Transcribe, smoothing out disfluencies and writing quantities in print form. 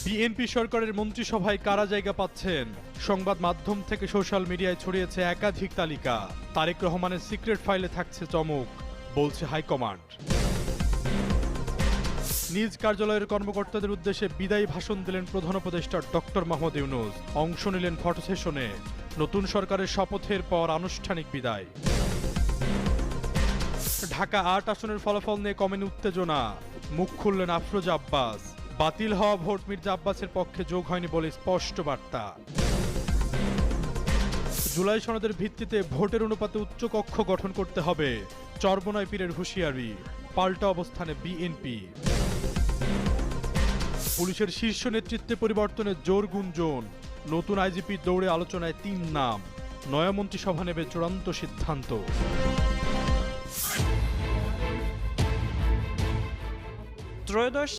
BNP সরকারের মন্ত্রিসভায় কারা জায়গা পাচ্ছেন? সংবাদ মাধ্যম থেকে সোশ্যাল মিডিয়ায় ছড়িয়েছে একাধিক তালিকা। তারেক রহমানের সিক্রেট ফাইলে থাকছে চমক, বলছে হাইকমান্ড। নিজ কার্যালয়ের কর্মকর্তাদের উদ্দেশ্যে বিদায়ী ভাষণ দিলেন প্রধান উপদেষ্টা ডক্টর মোহাম্মদ ইউনূস। অংশ নিলেন ফটো সেশনে। নতুন সরকারের শপথের পর আনুষ্ঠানিক বিদায়। ঢাকা ৮ আসনের ফলাফল নিয়ে কমেনি উত্তেজনা। মুখ খুললেন আফরোজা আব্বাস। বাতিল হওয়া ভোট মির্জা আব্বাসের পক্ষে যোগ হয়নি বলে স্পষ্ট বার্তা। জুলাই সনদের ভিত্তিতে ভোটের অনুপাতে উচ্চকক্ষ গঠন করতে হবে, চরমোনাই পীরের হুঁশিয়ারি। পাল্টা অবস্থানে বিএনপি। পুলিশের শীর্ষ নেতৃত্বে পরিবর্তনের জোর গুঞ্জন। নতুন আইজিপি দৌড়ে আলোচনায় ৩ নাম। নয়া মন্ত্রিসভা নেবে চূড়ান্ত সিদ্ধান্ত। ত্রয়োদশ